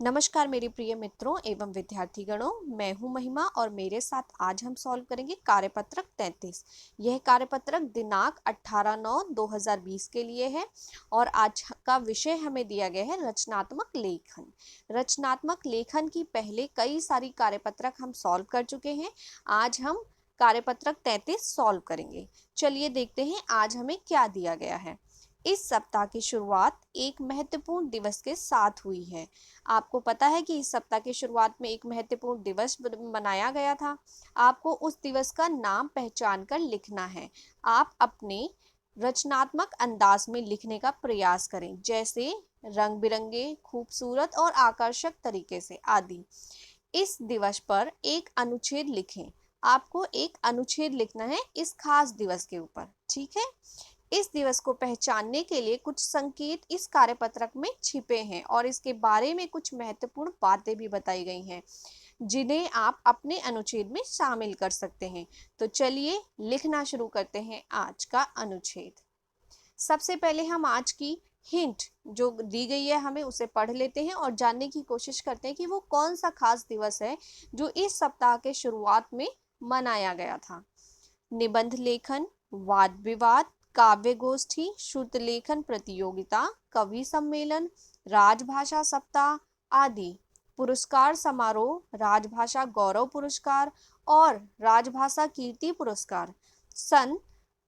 नमस्कार मेरे प्रिय मित्रों एवं विद्यार्थीगणों, मैं हूं महिमा और मेरे साथ आज हम सॉल्व करेंगे कार्यपत्रक 33। यह कार्यपत्रक दिनांक 18/9/2020 के लिए है और आज का विषय हमें दिया गया है रचनात्मक लेखन। रचनात्मक लेखन की पहले कई सारी कार्यपत्रक हम सॉल्व कर चुके हैं। आज हम कार्यपत्रक 33 सॉल्व करेंगे। चलिए देखते हैं आज हमें क्या दिया गया है। इस सप्ताह की शुरुआत एक महत्वपूर्ण दिवस के साथ हुई है। आपको पता है कि इस सप्ताह की शुरुआत में एक महत्वपूर्ण दिवस मनाया गया था। आपको उस दिवस का नाम पहचान कर लिखना है। आप अपने रचनात्मक अंदाज में लिखने का प्रयास करें, जैसे रंग बिरंगे, खूबसूरत और आकर्षक तरीके से आदि। इस दिवस पर एक अनुच्छेद लिखें। आपको एक अनुच्छेद लिखना है इस खास दिवस के ऊपर, ठीक है। इस दिवस को पहचानने के लिए कुछ संकेत इस कार्यपत्रक में छिपे हैं और इसके बारे में कुछ महत्वपूर्ण बातें भी बताई गई हैं, जिन्हें आप अपने अनुच्छेद में शामिल कर सकते हैं। तो चलिए लिखना शुरू करते हैं आज का अनुच्छेद। सबसे पहले हम आज की हिंट जो दी गई है हमें उसे पढ़ लेते हैं और जानने की कोशिश करते हैं कि वो कौन सा खास दिवस है जो इस सप्ताह के शुरुआत में मनाया गया था। निबंध लेखन, वाद विवाद, काव्य गोष्ठी, शुद्ध लेखन प्रतियोगिता, कवि सम्मेलन, राजभाषा सप्ताह आदि। पुरस्कार समारोह, राजभाषा गौरव पुरस्कार और राजभाषा कीर्ति पुरस्कार। सन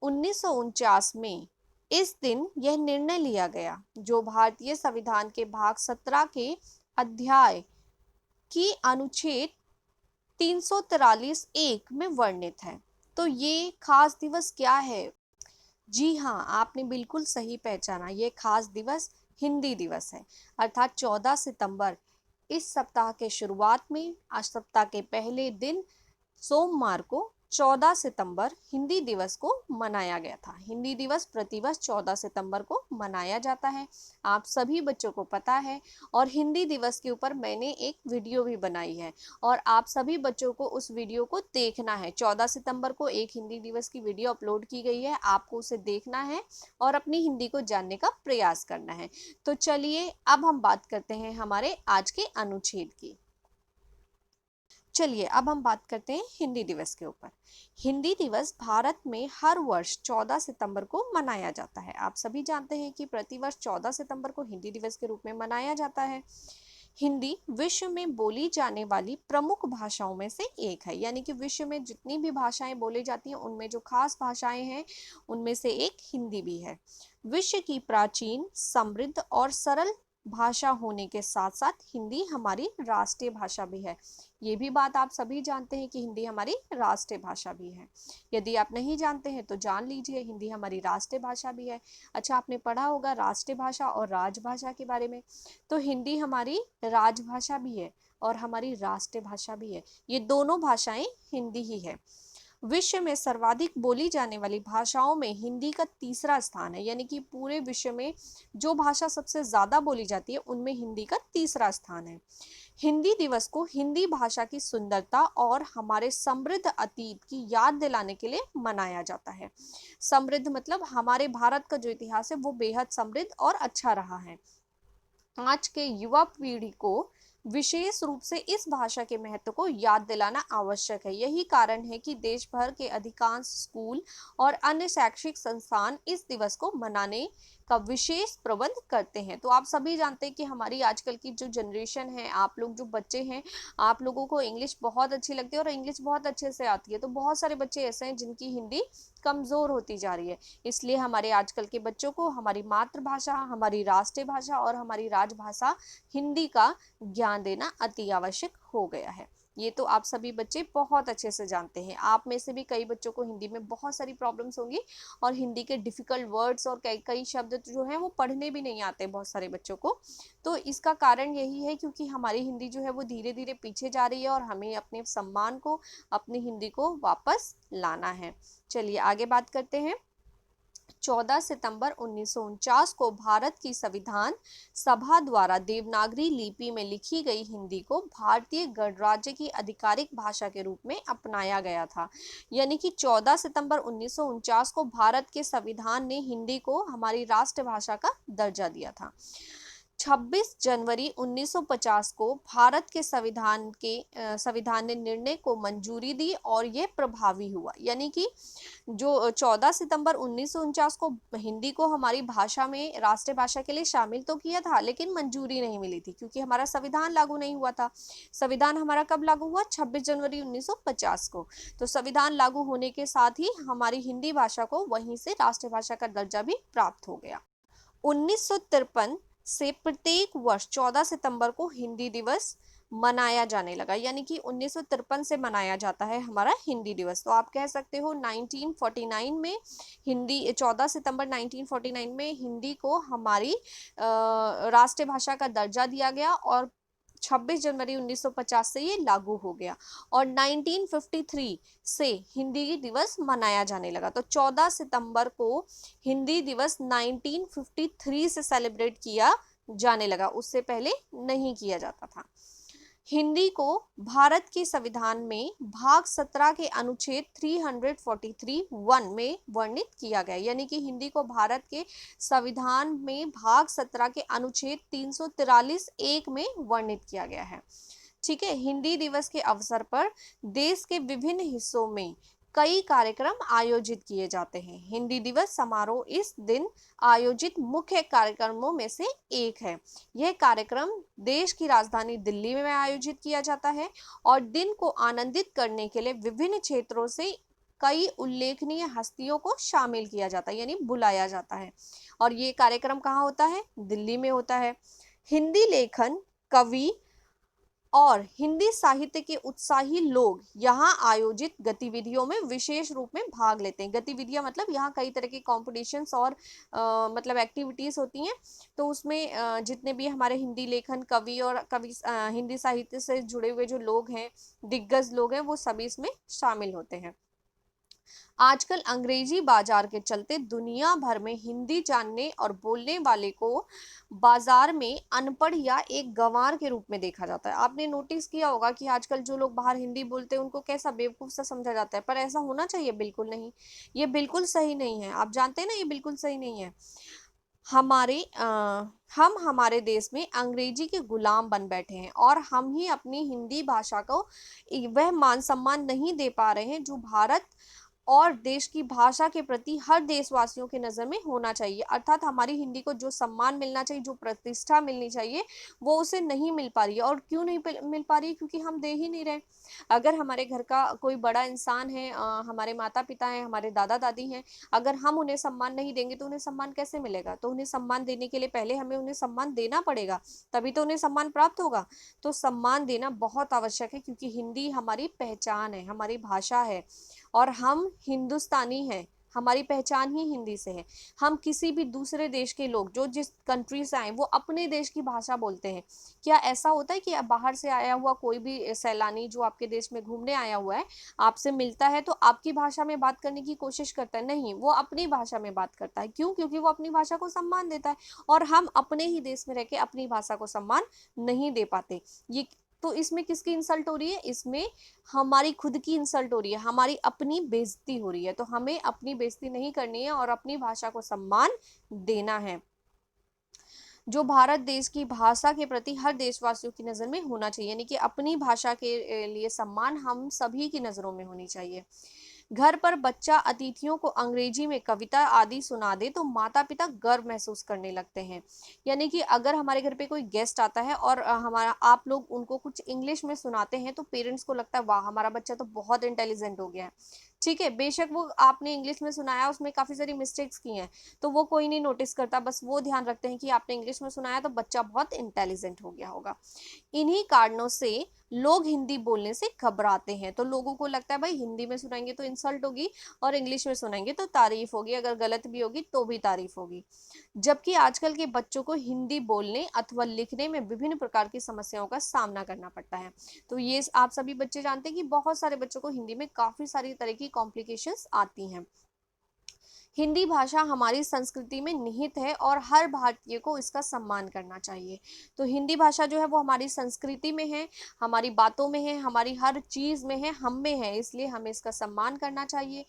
1949 में इस दिन यह निर्णय लिया गया जो भारतीय संविधान के भाग 17 के अध्याय की अनुच्छेद 343(1) में वर्णित है। तो ये खास दिवस क्या है? जी हाँ, आपने बिल्कुल सही पहचाना। ये खास दिवस हिंदी दिवस है, अर्थात 14 सितंबर। इस सप्ताह के शुरुआत में आज सप्ताह के पहले दिन सोमवार को 14 सितंबर हिंदी दिवस को मनाया गया था। हिंदी दिवस प्रतिवर्ष 14 सितंबर को मनाया जाता है, आप सभी बच्चों को पता है। और हिंदी दिवस के ऊपर मैंने एक वीडियो भी बनाई है और आप सभी बच्चों को उस वीडियो को देखना है। 14 सितंबर को एक हिंदी दिवस की वीडियो अपलोड की गई है, आपको उसे देखना है और अपनी हिंदी को जानने का प्रयास करना है। तो चलिए अब हम बात करते हैं हमारे आज के अनुच्छेद की। चलिए अब हम बात करते हैं हिंदी दिवस के ऊपर। हिंदी दिवस भारत में हर वर्ष 14 सितंबर को मनाया जाता है। आप सभी जानते हैं कि प्रतिवर्ष 14 सितंबर को हिंदी दिवस के रूप में मनाया जाता है। हिंदी विश्व में बोली जाने वाली प्रमुख भाषाओं में से एक है, यानी कि विश्व में जितनी भी भाषाएं बोली जाती हैं उनमें जो खास भाषाएं हैं उनमें से एक हिंदी भी है। विश्व की प्राचीन, समृद्ध और सरल भाषा होने के साथ साथ हिंदी हमारी राष्ट्रीय भाषा भी है। ये भी बात आप सभी जानते हैं कि हिंदी हमारी राष्ट्रीय भाषा भी है। यदि आप नहीं जानते हैं तो जान लीजिए, हिंदी हमारी राष्ट्रीय भाषा भी है। अच्छा, आपने पढ़ा होगा राष्ट्रीय भाषा और राजभाषा के बारे में। तो हिंदी हमारी राजभाषा भी है और हमारी राष्ट्रीय भाषा भी है। ये दोनों भाषाएं हिंदी ही है। विश्व में सर्वाधिक बोली जाने वाली भाषाओं में हिंदी का तीसरा स्थान है, यानी कि पूरे विश्व में जो भाषा सबसे ज्यादा बोली जाती है उनमें हिंदी का तीसरा स्थान है। हिंदी दिवस को हिंदी भाषा की सुंदरता और हमारे समृद्ध अतीत की याद दिलाने के लिए मनाया जाता है। समृद्ध मतलब हमारे भारत का जो इतिहास है वो बेहद समृद्ध और अच्छा रहा है। आज के युवा पीढ़ी को विशेष रूप से इस भाषा के महत्व को याद दिलाना आवश्यक है। यही कारण है कि देश भर के अधिकांश स्कूल और अन्य शैक्षिक संस्थान इस दिवस को मनाने का विशेष प्रबंध करते हैं। तो आप सभी जानते हैं कि हमारी आजकल की जो जनरेशन है, आप लोग जो बच्चे हैं, आप लोगों को इंग्लिश बहुत अच्छी लगती है और इंग्लिश बहुत अच्छे से आती है। तो बहुत सारे बच्चे ऐसे हैं जिनकी हिंदी कमजोर होती जा रही है। इसलिए हमारे आजकल के बच्चों को हमारी मातृभाषा, हमारी राष्ट्रीय भाषा और हमारी राजभाषा हिंदी का ज्ञान देना अति आवश्यक हो गया है। ये तो आप सभी बच्चे बहुत अच्छे से जानते हैं। आप में से भी कई बच्चों को हिंदी में बहुत सारी प्रॉब्लम्स होंगी और हिंदी के डिफिकल्ट वर्ड्स और कई कई शब्द जो हैं वो पढ़ने भी नहीं आते बहुत सारे बच्चों को। तो इसका कारण यही है क्योंकि हमारी हिंदी जो है वो धीरे धीरे पीछे जा रही है और हमें अपने सम्मान को, अपनी हिंदी को वापस लाना है। चलिए आगे बात करते हैं। 14 सितंबर 1949 को भारत की संविधान सभा द्वारा देवनागरी लिपि में लिखी गई हिंदी को भारतीय गणराज्य की आधिकारिक भाषा के रूप में अपनाया गया था। यानी कि 14 सितंबर 1949 को भारत के संविधान ने हिंदी को हमारी राष्ट्रभाषा का दर्जा दिया था। 26 जनवरी 1950 को भारत के संविधान ने निर्णय को मंजूरी दी और ये प्रभावी हुआ। यानी कि जो 14 सितंबर 1949 को हिंदी को हमारी भाषा में राष्ट्रीय भाषा के लिए शामिल तो किया था, लेकिन मंजूरी नहीं मिली थी क्योंकि हमारा संविधान लागू नहीं हुआ था। संविधान हमारा कब लागू हुआ? 26 जनवरी 1950 को। तो संविधान लागू होने के साथ ही हमारी हिंदी भाषा को वहीं से राष्ट्रीय भाषा का दर्जा भी प्राप्त हो गया। 1953 से प्रत्येक वर्ष 14 सितंबर को हिंदी दिवस मनाया जाने लगा। यानी कि 1953 से मनाया जाता है हमारा हिंदी दिवस। तो आप कह सकते हो 1949 में हिंदी 14 सितंबर 1949 में हिंदी को हमारी राष्ट्रीय भाषा का दर्जा दिया गया और 26 जनवरी 1950 से ये लागू हो गया और 1953 से हिंदी दिवस मनाया जाने लगा। तो 14 सितंबर को हिंदी दिवस 1953 से सेलिब्रेट किया जाने लगा, उससे पहले नहीं किया जाता था। हिंदी को भारत के संविधान में भाग 17 के अनुच्छेद 343(1) में वर्णित किया गया। यानी कि हिंदी को भारत के संविधान में भाग 17 के अनुच्छेद 343(1) में वर्णित किया गया है। ठीक है। हिंदी दिवस के अवसर पर देश के विभिन्न हिस्सों में कई कार्यक्रम आयोजित किए जाते हैं। हिंदी दिवस समारोह इस दिन आयोजित मुख्य कार्यक्रमों में से एक है। यह कार्यक्रम देश की राजधानी दिल्ली में आयोजित किया जाता है और दिन को आनंदित करने के लिए विभिन्न क्षेत्रों से कई उल्लेखनीय हस्तियों को शामिल किया जाता है, यानी बुलाया जाता है। और ये कार्यक्रम कहाँ होता है? दिल्ली में होता है। हिंदी लेखन, कवि और हिंदी साहित्य के उत्साही लोग यहाँ आयोजित गतिविधियों में विशेष रूप में भाग लेते हैं। गतिविधियां मतलब यहाँ कई तरह के कॉम्पिटिशन्स और मतलब एक्टिविटीज होती हैं। तो उसमें जितने भी हमारे हिंदी लेखन, कवि और हिंदी साहित्य से जुड़े हुए जो लोग हैं, दिग्गज लोग हैं, वो सभी इसमें शामिल होते हैं। आजकल अंग्रेजी बाजार के चलते दुनिया भर में हिंदी जानने और बोलने वाले को बाजार में अनपढ़ या एक गंवार के रूप में देखा जाता है। आपने नोटिस किया होगा कि आजकल जो लोग बाहर हिंदी बोलते हैं उनको कैसा बेवकूफ सा समझा जाता है, पर ऐसा होना चाहिए बिल्कुल नहीं। ये बिल्कुल सही नहीं है। आप जानते हैं ना, ये बिल्कुल सही नहीं है। हम हमारे देश में अंग्रेजी के गुलाम बन बैठे हैं और हम ही अपनी हिंदी भाषा को वह मान सम्मान नहीं दे पा रहे हैं जो भारत और देश की भाषा के प्रति हर देशवासियों की नज़र में होना चाहिए। अर्थात हमारी हिंदी को जो सम्मान मिलना चाहिए, जो प्रतिष्ठा मिलनी चाहिए, वो उसे नहीं मिल पा रही है। और क्यों नहीं मिल पा रही है? क्योंकि हम दे ही नहीं रहे। अगर हमारे घर का कोई बड़ा इंसान है, हमारे माता पिता हैं, हमारे दादा दादी हैं, अगर हम उन्हें सम्मान नहीं देंगे तो उन्हें सम्मान कैसे मिलेगा? तो उन्हें सम्मान देने के लिए पहले हमें उन्हें सम्मान देना पड़ेगा, तभी तो उन्हें सम्मान प्राप्त होगा। तो सम्मान देना बहुत आवश्यक है क्योंकि हिंदी हमारी पहचान है, हमारी भाषा है और हम हिंदुस्तानी हैं। हमारी पहचान ही हिंदी से है। हम किसी भी दूसरे देश के लोग जो जिस कंट्री से आए वो अपने देश की भाषा बोलते हैं। क्या ऐसा होता है कि अब बाहर से आया हुआ कोई भी सैलानी जो आपके देश में घूमने आया हुआ है, आपसे मिलता है तो आपकी भाषा में बात करने की कोशिश करता है? नहीं, वो अपनी भाषा में बात करता है। क्यों? क्योंकि वो अपनी भाषा को सम्मान देता है और हम अपने ही देश में रह के अपनी भाषा को सम्मान नहीं दे पाते। ये तो इसमें किसकी इंसल्ट हो रही है? इसमें हमारी खुद की इंसल्ट हो रही है, हमारी अपनी बेइज्जती हो रही है। तो हमें अपनी बेइज्जती नहीं करनी है और अपनी भाषा को सम्मान देना है, जो भारत देश की भाषा के प्रति हर देशवासियों की नज़र में होना चाहिए। यानी कि अपनी भाषा के लिए सम्मान हम सभी की नज़रों में होनी चाहिए। घर पर बच्चा अतिथियों को अंग्रेजी में कविता आदि सुना दे तो माता पिता गर्व महसूस करने लगते हैं। यानी कि अगर हमारे घर पे कोई गेस्ट आता है और हमारा आप लोग उनको कुछ इंग्लिश में सुनाते हैं तो पेरेंट्स को लगता है वाह, हमारा बच्चा तो बहुत इंटेलिजेंट हो गया है। ठीक है, बेशक वो आपने इंग्लिश में सुनाया, उसमें काफ़ी सारी मिस्टेक्स की हैं, तो वो कोई नहीं नोटिस करता, बस वो ध्यान रखते हैं कि आपने इंग्लिश में सुनाया तो बच्चा बहुत इंटेलिजेंट हो गया होगा। इन्हीं कारणों से लोग हिंदी बोलने से घबराते हैं। तो लोगों को लगता है भाई हिंदी में सुनाएंगे तो इंसल्ट होगी और इंग्लिश में सुनाएंगे तो तारीफ होगी, अगर गलत भी होगी तो भी तारीफ होगी। जबकि आजकल के बच्चों को हिंदी बोलने अथवा लिखने में विभिन्न प्रकार की समस्याओं का सामना करना पड़ता है। तो ये आप सभी बच्चे जानते हैं कि बहुत सारे बच्चों को हिंदी में काफ़ी सारी तरह की कॉम्प्लिकेशंस आती हैं। हिंदी भाषा हमारी संस्कृति में निहित है और हर भारतीय को इसका सम्मान करना चाहिए। तो हिंदी भाषा जो है वो हमारी संस्कृति में है, हमारी बातों में है, हमारी हर चीज़ में है, हम में है, इसलिए हमें इसका सम्मान करना चाहिए।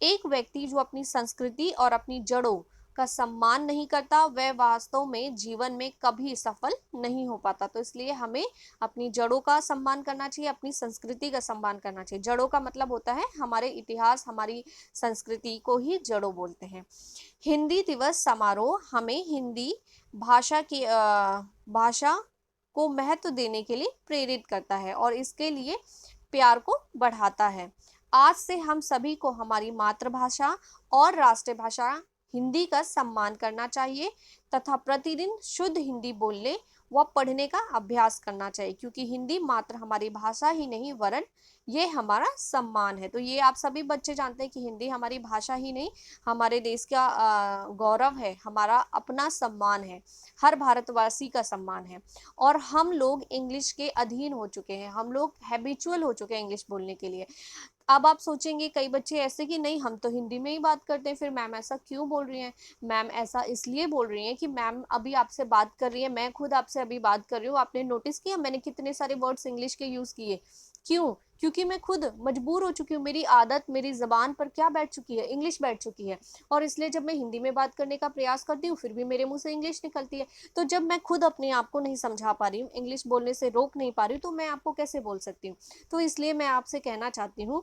एक व्यक्ति जो अपनी संस्कृति और अपनी जड़ों का सम्मान नहीं करता वह वास्तव में जीवन में कभी सफल नहीं हो पाता। तो इसलिए हमें अपनी जड़ों का सम्मान करना चाहिए, अपनी संस्कृति का सम्मान करना चाहिए। जड़ों का मतलब होता है हमारे इतिहास, हमारी संस्कृति को ही जड़ों बोलते हैं। हिंदी दिवस समारोह हमें हिंदी भाषा को महत्व देने के लिए प्रेरित करता है और इसके लिए प्यार को बढ़ाता है। आज से हम सभी को हमारी मातृभाषा और राष्ट्रीय भाषा हिंदी का सम्मान करना चाहिए तथा प्रतिदिन शुद्ध हिंदी बोलने व पढ़ने का अभ्यास करना चाहिए, क्योंकि हिंदी मात्र हमारी भाषा ही नहीं वरन ये हमारा सम्मान है। तो ये आप सभी बच्चे जानते हैं कि हिंदी हमारी भाषा ही नहीं, हमारे देश का गौरव है, हमारा अपना सम्मान है, हर भारतवासी का सम्मान है। और हम लोग इंग्लिश के अधीन हो चुके हैं, हम लोग हैबिचुअल हो चुके हैं इंग्लिश बोलने के लिए। अब आप सोचेंगे कई बच्चे ऐसे कि नहीं हम तो हिंदी में ही बात करते हैं, फिर मैम ऐसा क्यों बोल रही हैं? मैम ऐसा इसलिए बोल रही हैं कि मैम अभी आपसे बात कर रही है, मैं खुद आपसे अभी बात कर रही हूँ, आपने नोटिस किया मैंने कितने सारे वर्ड्स इंग्लिश के यूज किए? क्यों? क्योंकि मैं खुद मजबूर हो चुकी हूँ, मेरी आदत मेरी जबान पर क्या बैठ चुकी है? इंग्लिश बैठ चुकी है। और इसलिए जब मैं हिंदी में बात करने का प्रयास करती हूँ फिर भी मेरे मुंह से इंग्लिश निकलती है। तो जब मैं खुद अपने आप को नहीं समझा पा रही हूँ, इंग्लिश बोलने से रोक नहीं पा रही हूँ, तो मैं आपको कैसे बोल सकती हूँ? तो इसलिए मैं आपसे कहना चाहती हूँ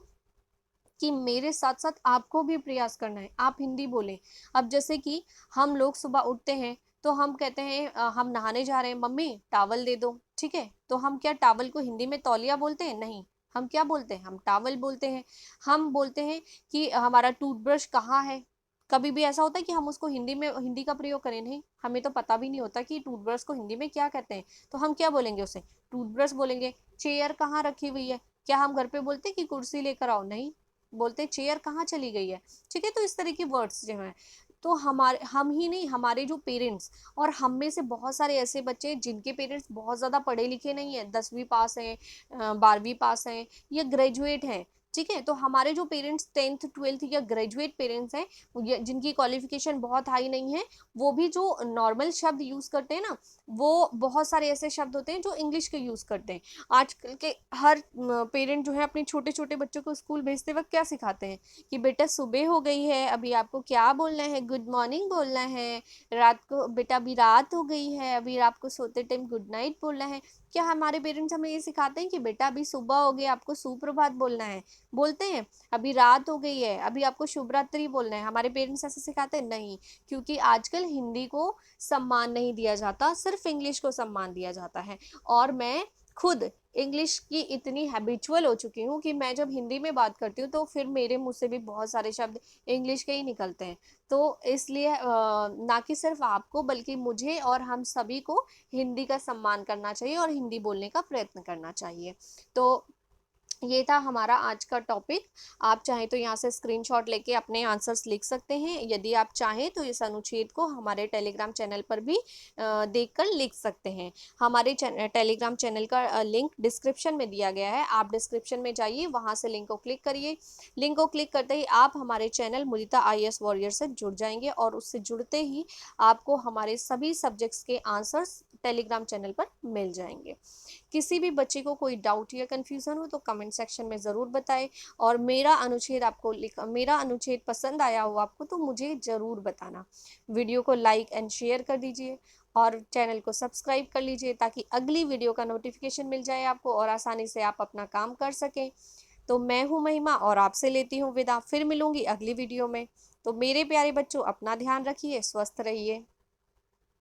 कि मेरे साथ साथ आपको भी प्रयास करना है, आप हिंदी बोलें। अब जैसे कि हम लोग सुबह उठते हैं तो हम कहते हैं हम नहाने जा रहे हैं, मम्मी टावल दे दो, ठीक है? तो हम क्या टावल को हिंदी में तौलिया बोलते हैं? नहीं, हम क्या बोलते हैं? हम टावल बोलते हैं। हम बोलते हैं कि हमारा टूथब्रश कहाँ है? कभी भी ऐसा होता है कि हम उसको हिंदी में हिंदी का प्रयोग करें? नहीं, हमें तो पता भी नहीं होता कि टूथब्रश को हिंदी में क्या कहते हैं। तो हम क्या बोलेंगे उसे? टूथब्रश बोलेंगे। चेयर कहाँ रखी हुई है? क्या हम घर पे बोलते हैं कि कुर्सी लेकर आओ? नहीं, बोलते चेयर कहाँ चली गई है। ठीक है, तो इस तरह के वर्ड्स जो हैं, तो हमारे हम ही नहीं, हमारे जो पेरेंट्स और हम में से बहुत सारे ऐसे बच्चे जिनके पेरेंट्स बहुत ज़्यादा पढ़े लिखे नहीं है, 10वीं पास हैं, 12वीं पास हैं या ग्रेजुएट हैं, ठीक है? तो हमारे जो पेरेंट्स 10th 12th या ग्रेजुएट पेरेंट्स हैं, जिनकी क्वालिफिकेशन बहुत हाई नहीं है, वो भी जो नॉर्मल शब्द यूज़ करते हैं ना, वो बहुत सारे ऐसे शब्द होते हैं जो इंग्लिश के यूज़ करते हैं। आजकल के हर पेरेंट जो है अपने छोटे छोटे बच्चों को स्कूल भेजते वक्त क्या सिखाते हैं कि बेटा सुबह हो गई है, अभी आपको क्या बोलना है? गुड मॉर्निंग बोलना है। रात को बेटा अभी रात हो गई है, अभी आपको सोते टाइम गुड नाइट बोलना है। क्या हमारे पेरेंट्स हमें ये सिखाते हैं कि बेटा अभी सुबह हो गई, आपको सुप्रभात बोलना है? बोलते हैं? अभी रात हो गई है, अभी आपको शुभ रात्रि बोलना है? हमारे पेरेंट्स ऐसे सिखाते हैं? नहीं, क्योंकि आजकल हिंदी को सम्मान नहीं दिया जाता, सिर्फ इंग्लिश को सम्मान दिया जाता है। और मैं खुद इंग्लिश की इतनी हैबिचुअल हो चुकी हूँ कि मैं जब हिंदी में बात करती हूँ तो फिर मेरे मुंह से भी बहुत सारे शब्द इंग्लिश के ही निकलते हैं। तो इसलिए ना कि सिर्फ आपको बल्कि मुझे और हम सभी को हिंदी का सम्मान करना चाहिए और हिंदी बोलने का प्रयत्न करना चाहिए। तो ये था हमारा आज का टॉपिक। आप चाहें तो यहाँ से स्क्रीनशॉट लेके अपने आंसर्स लिख सकते हैं। यदि आप चाहें तो इस अनुच्छेद को हमारे टेलीग्राम चैनल पर भी देखकर लिख सकते हैं। हमारे टेलीग्राम चैनल का लिंक डिस्क्रिप्शन में दिया गया है, आप डिस्क्रिप्शन में जाइए, वहाँ से लिंक को क्लिक करिए। लिंक को क्लिक करते ही आप हमारे चैनल मुदिता IAS वॉरियर से जुड़ जाएंगे और उससे जुड़ते ही आपको हमारे सभी सब्जेक्ट्स के आंसर्स टेलीग्राम चैनल पर मिल जाएंगे। किसी भी बच्चे को कोई डाउट या कन्फ्यूज़न हो तो कमेंट सेक्शन में ज़रूर बताएं। और मेरा अनुच्छेद पसंद आया हो आपको तो मुझे ज़रूर बताना। वीडियो को लाइक एंड शेयर कर दीजिए और चैनल को सब्सक्राइब कर लीजिए ताकि अगली वीडियो का नोटिफिकेशन मिल जाए आपको और आसानी से आप अपना काम कर सकें। तो मैं हूँ महिमा और आपसे लेती हूँ विदा, फिर मिलूंगी अगली वीडियो में। तो मेरे प्यारे बच्चों, अपना ध्यान रखिए, स्वस्थ रहिए।